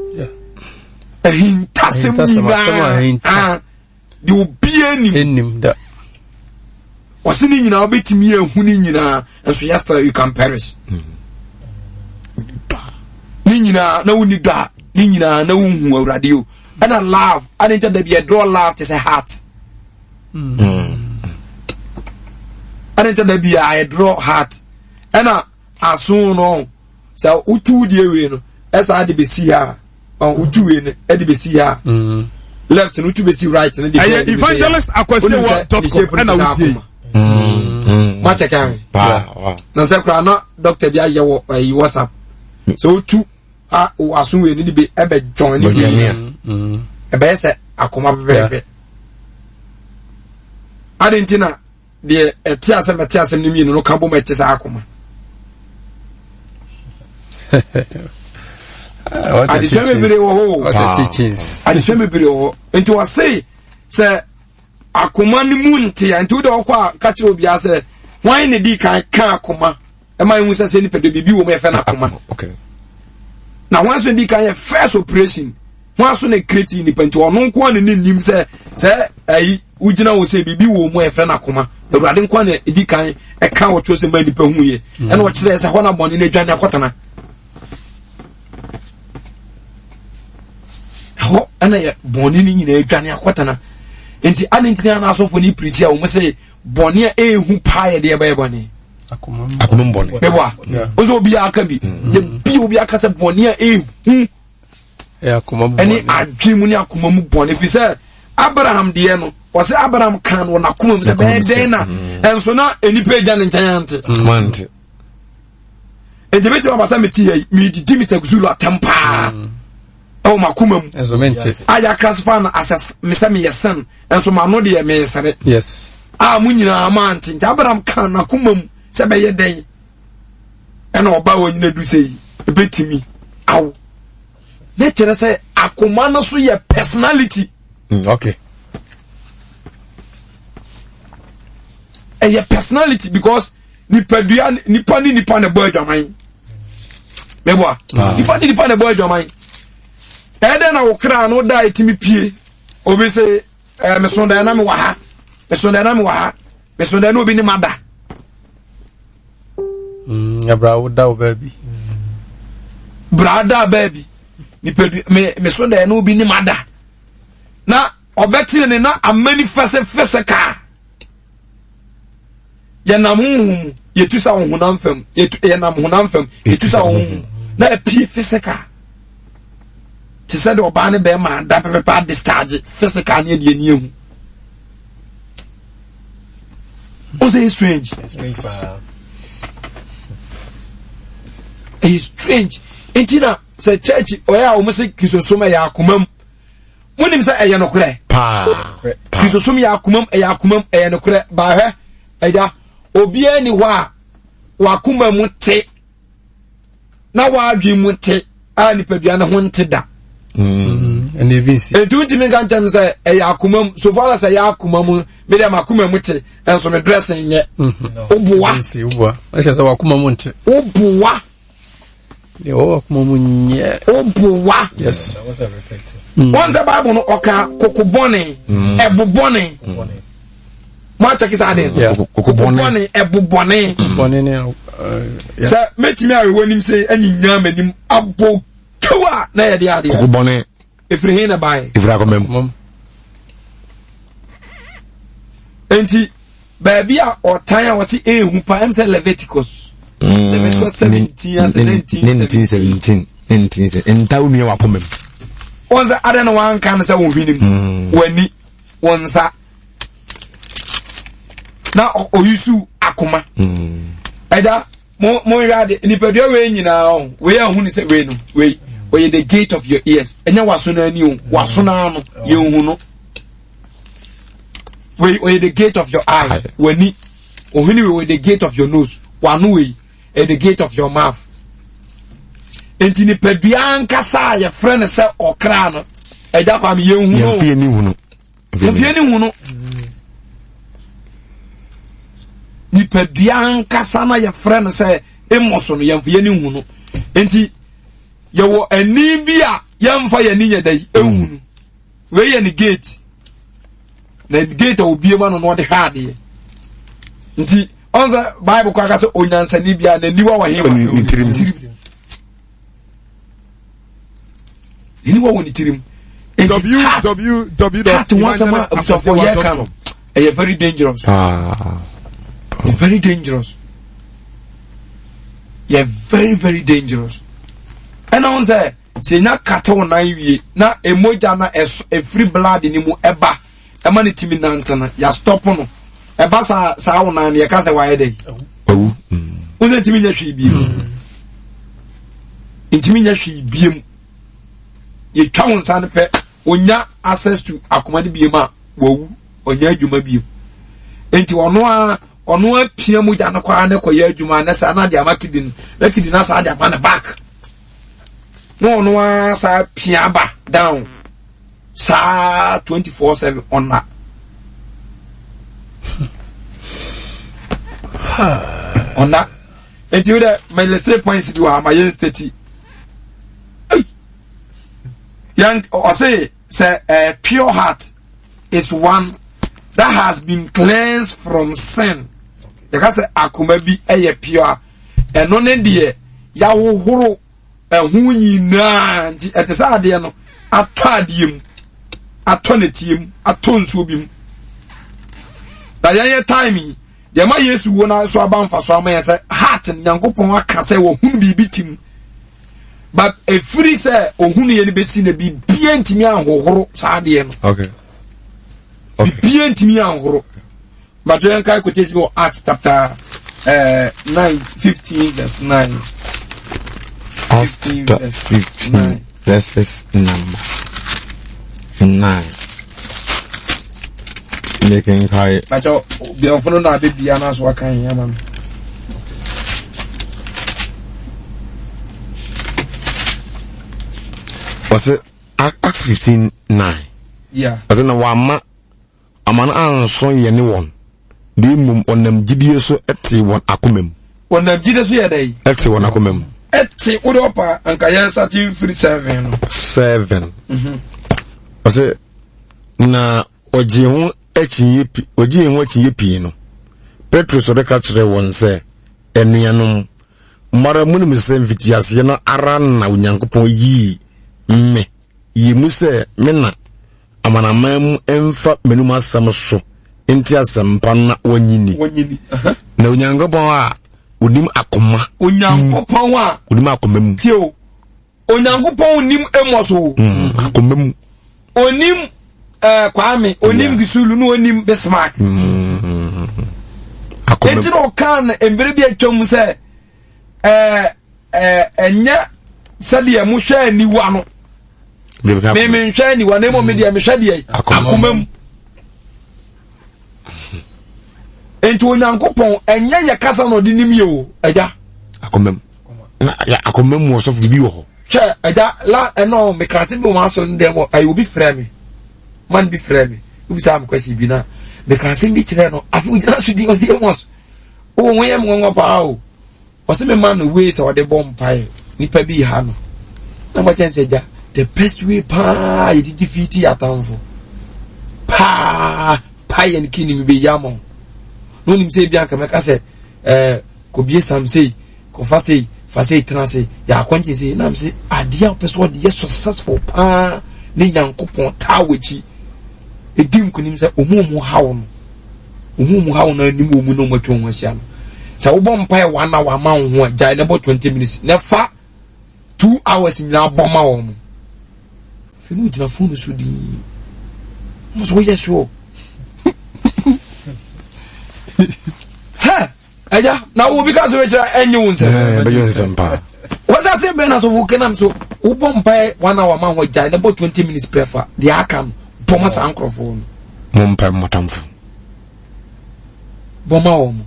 ahintasem ni ah di obie ni da o se ni nyina obetimi ehu ni nyina enso yesterday you can perish ni nyina na woni da ni nyina na wonhu awrade o and I love I didn't tell you draw love to say heart I didn't tell you I draw heart and as soon on so utu die we no as I be see her on utu we no e be see her left and utu be see right and the evangelist akwese what.com and utie ma check am na se kra no doctor bi aye wo WhatsApp so utu asun we ni be ebe join ni ebe se akoma bebe adentina de etiasem ni mi no ka bo meti sa akoma adiseme bere wo adiseme bere wo enti wa say se akoma ni mu nti ya enti de okwa ka kire obi ase wan ne di kan ka akoma e man hu se ni pedo bibi wo me fe na akoma okay na wan so di kan ye first operation wan so na create ni penti ono nko na nim se ayi ugina wo se bibi wo mu e fe na akoma ewurade nko na di kan e ka wo chose man nipa hu ye e na wo kire se ho na boni na dwan akotana ho ana ye boni ni nyina dwan akotana enti anentina na asofo ni preach a wo mo se boni a ehu pa ye de e ba boni akoma mbone beba ozo obi aka bi ye bi obi aka se boni a ehu akoma mbone eni adwemu ni akoma mu boni fi se Abraham de no o se Abraham kan wo na akoma mu se be den na enso na enipa agya ne nkyante mante ejebeti baba sa meti yi mi di mitakuzulu atempa o makoma mu enso mente aya classify na assess me se me yesen enso ma no de me sere yes mu nyina amante Abraham kan na akoma mu se be ye den ena oba wo nyina du sei ebetimi aw na tere se akoma no so ye personality okay your personality because nipa na boy dwaman mebo nipa na boy dwaman ede na wokra no da etimi pie obi se me sonda na me waha me sonda na obi ni mada abra da baby brada baby nipa me sonda na obi ni mada na obeti ne na amani fese ka yanam hum yetusa honam fam yanam honam fam yetusa hum na apie physical ti said oba ne be ma da pepa discharge physical ne de ani ehu o say strange it's strange entina say church oya o mo say kisosoma ya akomam wonim say eye no kure pa kisosoma ya akomam eye no kure ba hwe eja obi ani wa wakuma mu te na wadwi mu te a nipadua na ho nte da and ebisi etu ntimi kan chan say akuma so far as akuma mu me dem akuma mu te enso me dress nye obuwa si obuwa acha say wakuma mu nte obuwa de wakuma mu nye obuwa yes that was reflecting once the Bible no oka kokobone ebubone ma check is adin kokobone ebubone bone ne say metimi awenim say anyinya manim abo kewa na ye de ade kokobone efiri na bai ifra komem enti baby a otan a wasi ehu pa em say Leviticus 17 and 1917 entaw mi wa komem onza adana wan kan say won hwinim wani onza na oyusu akoma eja mo yade nipadua we nyina o we ahu ni say we no we oye the gate of your ears enya waso na ani o waso na no ye hu no we oye the gate of your eye wani ohuni we the gate of your nose wanu we at the gate of your mouth enti nipadua ankasa ye friend say okra no eja kwa me ye hu no ye ni hu no ye ni hu no ni pedian kasa na ye frɛ no sɛ Amos no ye ni hu no enti ye wo ani bi a ye mfa ye ni nyɛ dai ehu no we ye ni gate na gate obi ma no no de hade nti onza Bible kwa ka sɛ onyansa ni bia na niwa wa he wa ni tirim www.evangelist.com very dangerous. Very dangerous. Yeah, very, very dangerous. And I say, say na kato na iwi na emoja na a free blood ni mu eba. Ema ni timi na ntana ya stop no. Eba sa wona na ya ka se wa yede. Uze timi nya hwi bi. Intimi nya hwi bi. Ye twa san pe onya access to akomade bi ma wawu onya adwuma bi. Enti ono apia mu ja no kwa na koya adwuma na sa na de amakidin na sa de ama na back. No ono sa pia ba down sa 24/7 on na on that. Enti we the my let's say points do ha my state young or say a pure heart is one that has been cleansed from sin. You can say akuma bi eye pure and no ne ya wo horo ehu nyina nti etesa ade no atadiem atonetiem atonso bim da ye time de ma Yesu wo na so abanfa so ama say heart nyankopon aka say wo hu bibi tim but a free say ohunu ye ne besi na bi bia ntimi ahohoro sa ade no okay bia ntimi ahohoro but you can quote me Acts chapter 9:15 verse 9 15 verse 9 verses number 9 making high but the often na be bia na so kan ya man was it Acts 15:9 yeah was it na wama amana anso ye ne won di mum onam gidie so ete won akomam onam gidie so ye dai ete won akomam ete odopa anka ya starting free 7 was it na oji hu echi pi no Petro so de ka kire won se enuanom mara munum se mfitiase no ara na onyankopon yi me yi mu se me na amanamam emfa menum asam so enti asampa na wanyini na onyankopon a onim akoma onyankopon a onim akomam tio onyankopon onim emoso akomam onim kwame onim gisulu no onim besmak akomam enti no kan embere bi atwam se enya sade mu hwa ni wa no me nhwa ni wa na mo media me hwa de akomam enti onyankopon enya ye kasa no de nim ye o aja akomam na ya akomam wo so bi wo ho che aja la eno me ka se bi mo aso ndem ayi obi frɛ me man bi frɛ me obi sa am kwasi bi na me ka se bi kyerɛ no afi ugina so di o se Amos o won ye mo pa o o se me man we se o de bomb pai nipa bi ha no na mo chen se ja the best way pa ye defeat atamfo pa yen kini mi be yamo no nim se bia ka me ka se ko bie sam sei ko fa sei transe ya akwanche sei na me se adia person de successful pa ne nyankopon tawachi edim kunim se omumu hawo na nim omu no matwo ho sia no se wo bom pa e 1 hour ma ho agya ne bo 20 minutes ne fa 2 hours nyina boma wo mu fe no gyina phone so di mo so yes wo ha aja na wo bi ka se we kira enye wo nse be yo nse mpa was that say be na so wo kenam so wo bom pa e 1 hour ma ho agya ne bo 20 minutes prefer the akam boma sa microphone mumpa motamfo boma wo mu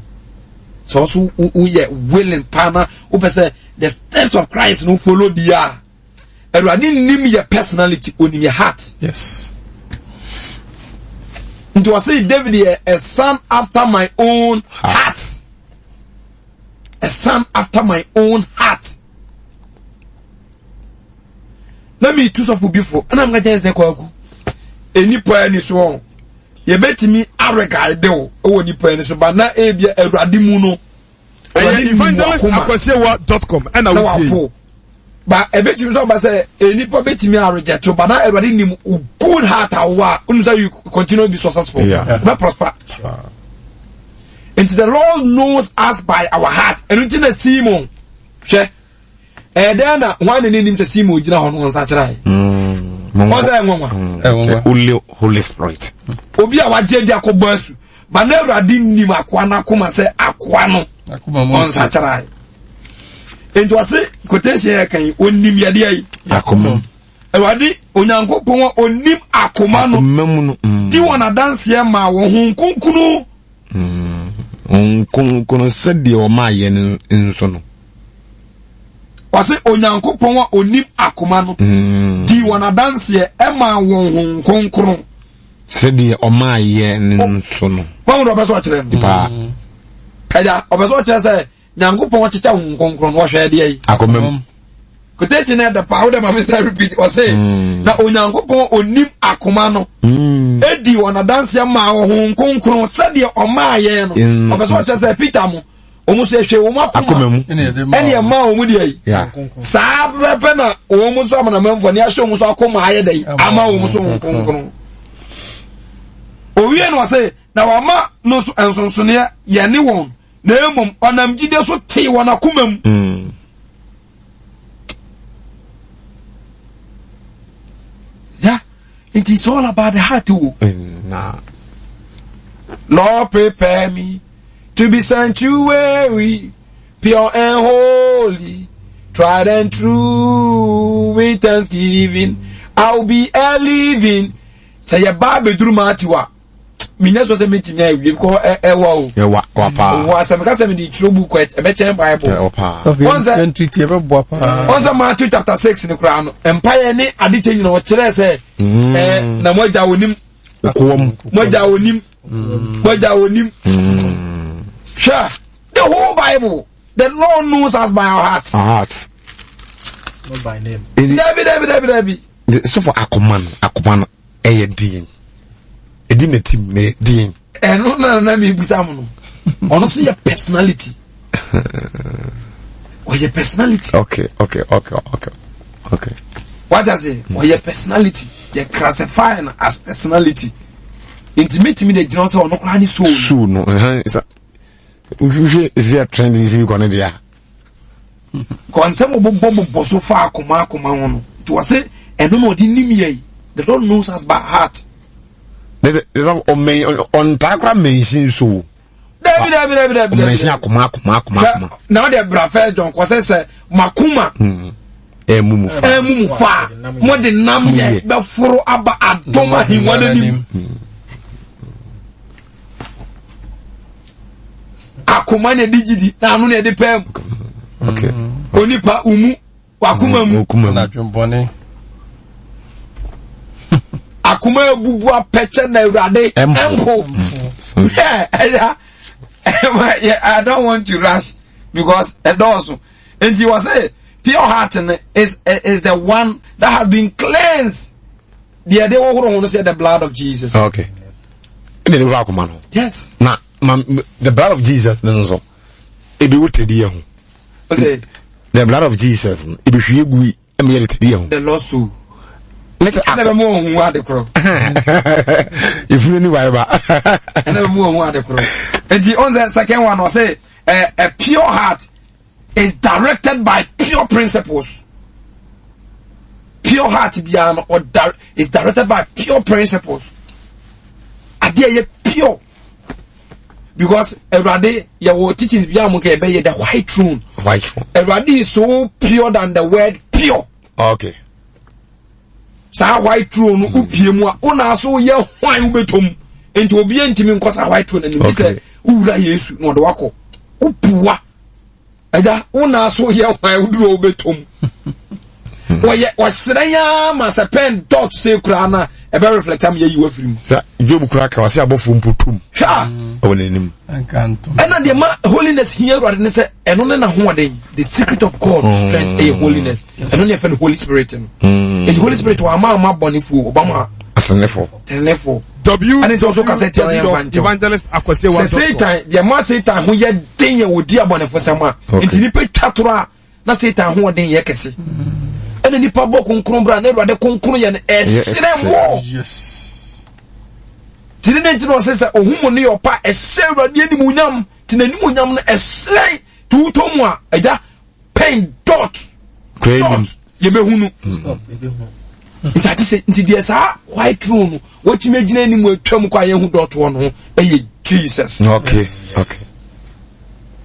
so we willing pana who say the steps of Christ no follow dia Eradi nim your personality onim your heart. Yes. It was say David a son after my own heart. A son after my own heart. Let me choose of before and I'm going to say any point is wrong. You bet me arrogant do any point is but now ebia eradimuno evangelist@akwasiwa.com and I will but a bit you say any bet me arrogant but now eradinim good heart awa unsa you continue to be successful not prosper. And the Lord knows us by our heart and we can see Simon she then one in him to Simon jina hono onsa kire Holy Spirit. Obi a waje dia ko basu ba na Awurade nim akwa na koma se akwa no on sacharai enti wase quotation ya kan onim yade ai akoma Awurade onyankopon onim akoma no ti wona dance ya ma wo hu kunkunu kunkunu sedi o ma ye nso no wase onyankopon onim akoma no ti wona dance ya e ma wo hu kunkunu sedi o ma ye nso no won do beso kire pa kada obeso kire say nyankopon chicha hu kunkunu wo hwe de ai akomam quotation na the power that my sister repeat or say na onyankopon onim akoma no edi wona dance ya ma wo hu kunkunu sede o ma ye no obeso kire say Peter mo omu se hwe wo makoma ene e ma omu de ai sa brepe na omu so amana manfo ne ahwe omu so akoma aye dai ama omu so kunkunu owie no say na wa ma no so ensonso ne ye ne won na emom onam gide so te wona komam yeah, it is all about the heart too. Lord, prepare me to be sanctuary, pure and holy, tried and true with thanksgiving. I'll be a living. Say a baby drew matiwa. Minya so se metin ya wi ko ewa pa wa se meka se me di trobu kwet e be chen bible once treaty e be bo pa once Matthew chapter 6 ni kura no empire ni ade change no kire se na moja onim moja onim sure the whole bible the Lord knows us by our heart not by name David so for akoman din edin team ne din no na me busa mo no ono so your personality or your personality okay what does it or your personality you classify as personality intimate me the general so no kra ni so no usually is there trend is you gonna there konsem obo so fa akoma hono to say eno no di nim ye the Lord knows us by heart. There's on Takra mention so. David. Mention akuma. Now the brafel John kwase say makuma. Mumu fa. Mo de nam ye be foro aba adoma hinwana nim. Akuma ne digidi na anu ne de pem. Okay. Onipa umu wakuma mu na dwombone. Akuma bubu apeche na Awurade empo. Yeah, I don't want to rush because it also and he was say pure heart is the one that has been cleansed. The idea want to say the blood of Jesus. Okay. Yes. Now, the blood of Jesus no. It be what the blood of Jesus it be the Lord so I never more who are the crow. If you knew why, I never more who are the crow. And the other second one was say a pure heart is directed by pure principles. Pure heart is directed by pure principles. Idea pure. Because Awurade your teachings be the white throne. Awurade is so pure than the word pure. Okay. Sa white throne upie mu a una so ye hwan ubetom enti obi antimi nkosa white throne ani bi se ura Yesu no de wako upuwa aja una so ye hwan uduro ubetom Wasraya must pen dot say crana a very reflect am ye film. Job crack was above putum. And the holiness here and say and only the secret of God strength a holiness and only the Holy Spirit. The Holy Spirit wa ma boni fu Obama. Tenefo. And it also can say evangelist Akwasiwa. Satan, the man Satan who ye den wo dia boni for sama. Nti ni pe tatura na Satan who den ye kese. And ni pa bo konkron bra na Awurade konkron ye na esremo. Yes. Tinenti no say ohumo ne yopa ese Awurade ani munyam, tinani munyam na esrei tuutomu a eja pen dot. Ye be hunu. Stop, ebe hu. Ntati se nti sa white throne what you imagine any more twam kwa ye hu dot one ho Jesus. Okay.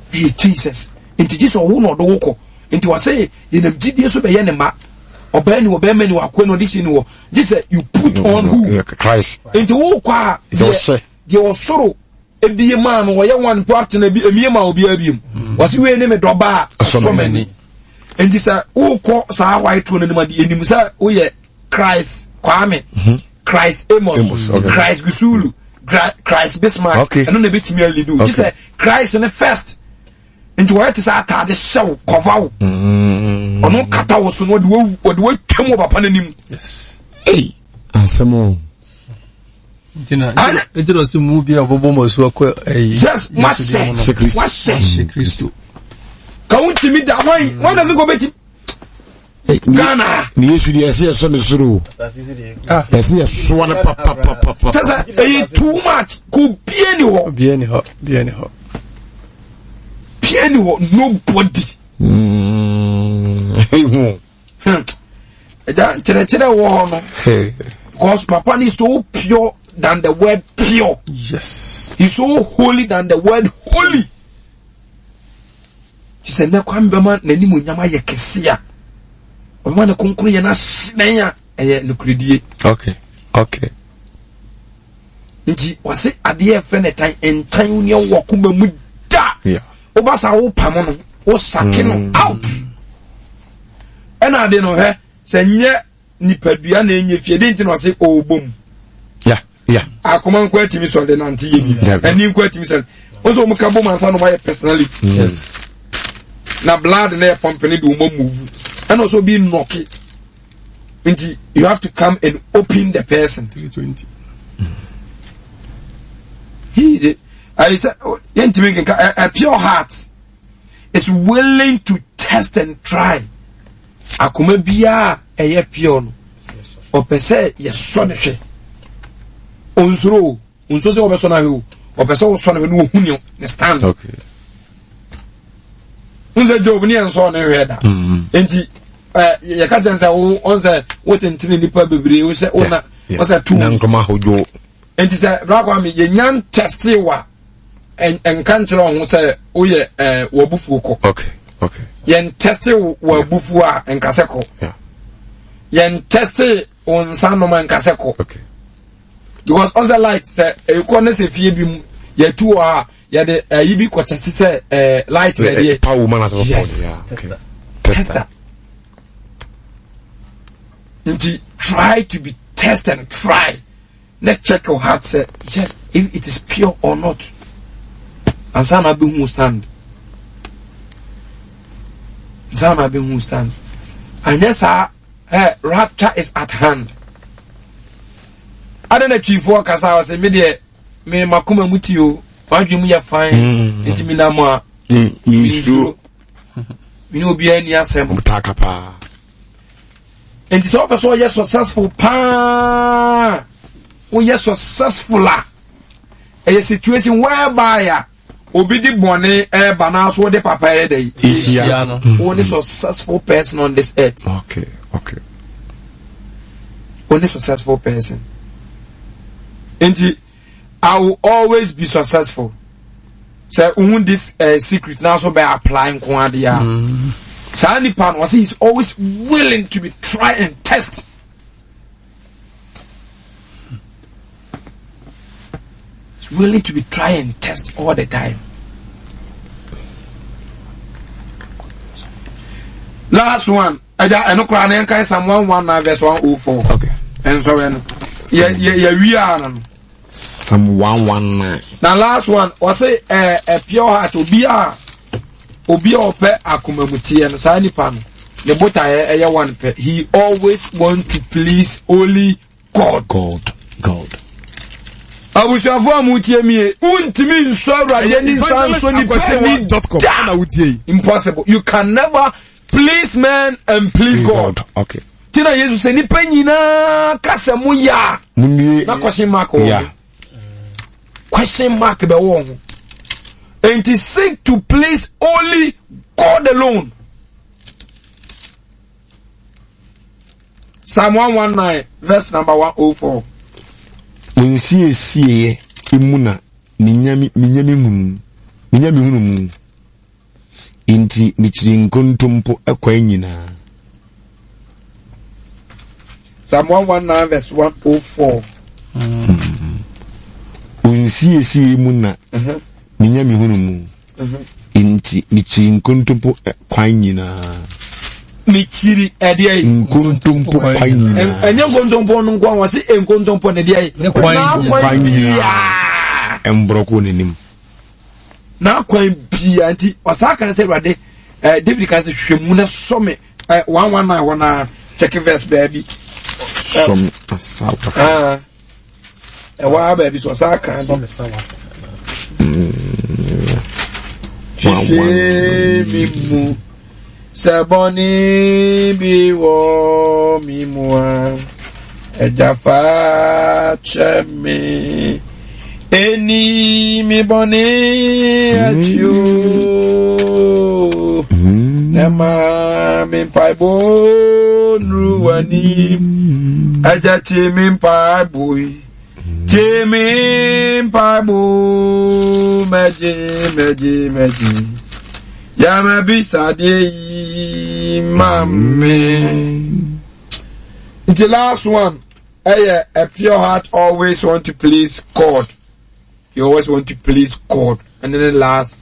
Hey Jesus. Nti Jesus wo no do woko. Nti wa say ye na gidie so be ye ne ma. Obani wo be mani wa kwe no this ni wo. Jesus you put on who? Christ. Nti wo kwa de osoro ebie ma no wo ye one part na bi emie ma obi abiem. Wa se we ne me doba so mani. Nti sa wo ko sa white throne ni ma de enim sa wo ye Christ Kwame, Christ Amos, Christ Gusulu, Christ Bismarck, and no bit me do. Just say Christ in the first. Into what is our the show cover? Or no kata was no do what come over upon him. Yes. Hey, and some more. It was a movie of Obama's work. Just what say Christo. Come to me that way. Why does it go better? Ghana. Ni yesu di ese so ne suru. Ese ye so na papa. Tasa too much. Ku bien ho. Bien ho. Nobody. Chere wo no. Because Papa is so pure than the word pure. Yes. He's so holy than the word holy. She said na kwambema na ni munyama ye kesia. Omwana konkuru ye na sinenya eye nukridie. Okay. Nti wase ade e fe ne tan entan uni wokuma mu da. Yeah. Obasa wo pamo no, wo sake no out. Ena ade no he, se nye nipadua na enye fie de nti no wase obom. Yeah. Akoma nko atimi so de nante ye bi. Ani nko atimi so. Ozo mu ka bom ansa no my personality. Yes. Na blood na e company do mo move. And also be knocky. You have to come and open the person. 320. I said, a pure heart is willing to test and try. Akuma biya eye pure no. Opese ye sonehwe. Onzuro se obeso na hu. Opese wo sonehwe no hunyo ne stand. Okay. Unze job ni enso na hwe da. Enti ye ka jansa wo onse wotentini nipa bebre wo se ona wo se tu na nkoma hojo. Enti se brakwa me ye nyan testi wa en kan tro ho se wo ye wo bufu ko. Okay. Yen testi wa bufu a en kaseko. Yeah. Yen testi on sano man kaseko. Okay. Because on the light say e ko na se fie bi ye tu a ye de yibi ko testi se light na dey power man as a tester. Try to be test and try. Let's check your heart. Say yes, if it is pure or not. And some have been who stand. And yes, rapture is at hand. I don't know if you focus. I was a media. Me makuma mutio. Why you me fine? Into me na mo. You know be any asem. Mutakapa. And this also yes successful pa. Oh yes successful a situation whereby obi di bone bana so de papa e dey. Only successful person on this earth. Okay. Only successful person. And I will always be successful. So this secret now so by applying quadia. Sani Pan was he's always willing to be try and test. He's willing to be try and test all the time. Last one, I no cry and kind Psalm 119 verse 104. Okay. And so when we are Psalm 119. now last one was say a pure heart obi ope akumamuti and sani pan the bota one pe he always want to please only God. Abusafo amutie mi untimi nsora yeni sanso ni peni impossible. You can never please man and please God. Okay. Tina Jesus say ni penyina kasa mu ya na question mark o. Question mark be won. And he seek to please only God alone. Psalm 119 verse number 104. Nsiye imuna minyami hunu inti michiri nkontompo ekwa nyina. Psalm 119 verse 104. Nsiye imuna minyami hunu inti michiri nkontompo ekwa nyina. Michiri edie nkontompo kwa nyina. Enye nkontompo nkwa wasi nkontompo ne die kwa nyina. Embroko nenim. Na kwa bia nti osaka se rade David kan se hwemu na some 119 wana check verse baby. Some asawa. Wa baby so osaka some sawa. Mimu Saboni biwo mimwa ejafa cheme eni mi boni atio nema mi paibo nuwani ajati mi paibo jemi paibo meji Yama bisade mame. The last one, a pure heart always want to please God. You always want to please God. And then the last,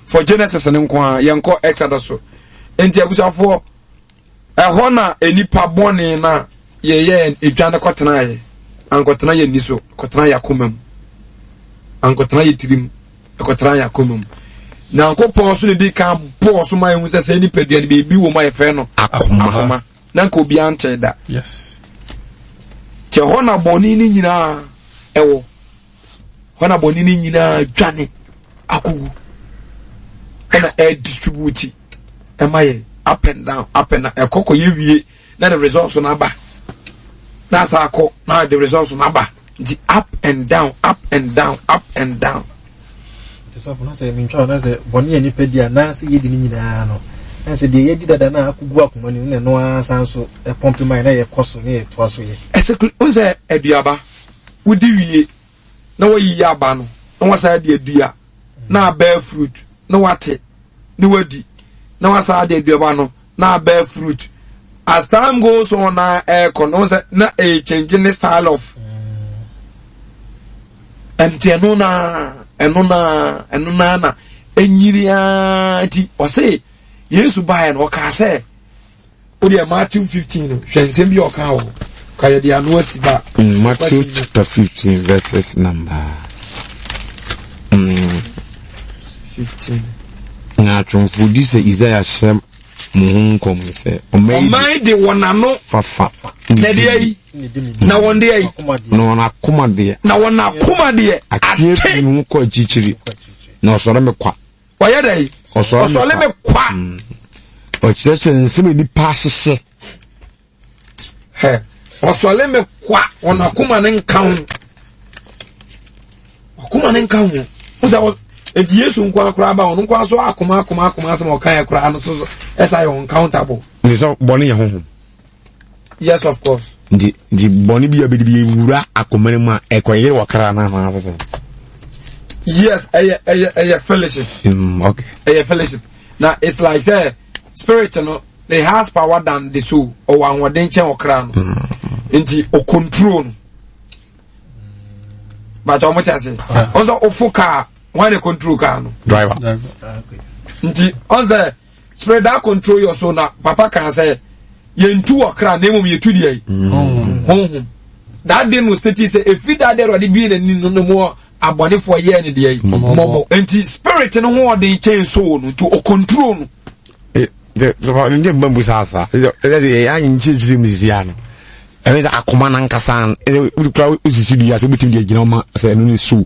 for Genesis and Yanko Exodus. And the abusa for a honor any pabone na and Ijana Kotanaye and Kotanaya Niso, Kotanaya Kumum and Kotanaya Trim, Kotanaya Kumum. Na ko pon so ne di kan boss my hu say ni pedua ni bi wo my fe no akoma na ko bi ante da yes che hona boni ni nyina ewo hona boni ni nyina dwane akugu na distribute emaye up and down ekoko ye wie na the results na ba na sa akọ na the results na ba the up and down so for say me try na say boni ani pedia na say yedi ni nyina no na say de yedi dada na akugu akoma ni no asan so e pompe mai na ye koso ne to aso ye exactly o say aduaba wodi wie na wayi aba no na wasa de adua na bear fruit na wate ni wadi na wasa de aduaba no na bear fruit as time goes on na economics na a changing the style of enuna na enyiria ti o say Yesu buy no ka say o de Matthew 15 no hwensem bi o ka o ka ye de anu asiba Matthew chapter 15 verses number 15 na tromfudi se Isaiah shem muhunkom se o mai de wonano fafa na de yi na wonde yi no na komade na wona komade ate mu ko chichiri na osore me kwa oya dai osole me kwa o chiche nseme ni pasese osole me kwa ona kuma ne nkan o za enti Yesu nkwa akura ba ono nkwa so akoma asem okan akura ano so esa yo uncountable ni so boni ye honhom. Yes, of course. The boni bi abedi wura akomane mu a ekoyere wakara na na afese. Yes, a fellowship. Okay. A fellowship. Now it's like say spirit no they has power than the soul or one wadenche okra no. Nti o control. But how much I say? Also ofuka when they control car no. Driver. Nti on the spirit that control your soul na papa can say yentu okra na emom yetu dey honhom that day no state say if that day already be in no more abonefo ye ne dey momo enti spirit no ho dey change soul no to control no so nje mbambu sasa ya nchi mziano eza akoma na nkasa ukra usisi ya so bitim dey gina ma say no ni su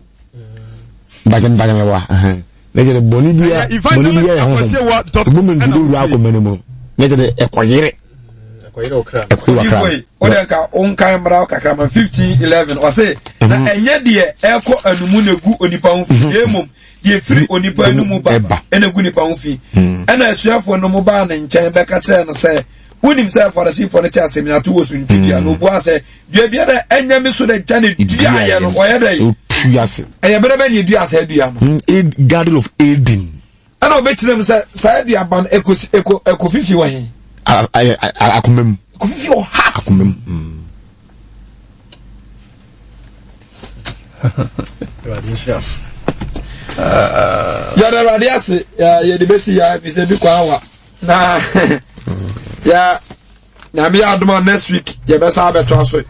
bajan wa neje boni bia moment do ra ko menemo neje ekoyire okra odenka onkan bra kakra man 1511 o say na enye de eko anumu negu onipa onfi emom ye free onipa anumu ba enegu nipa onfi ena asuafo no mo ba na nchen be ka kire no say wonim say for the sea for the chance me na to wosu ntidia no bo say dua bia da enya me so da jane dua ye no oye dai yes eye bere be ni dua say dua no garden of Eden ana obetire mu say dua ban eko fifi wa hen akumem fifi o ha akumem ya da radias ya de besi ya fi se bi kwa wa na ya na mi aduma next week ya be sa beto aso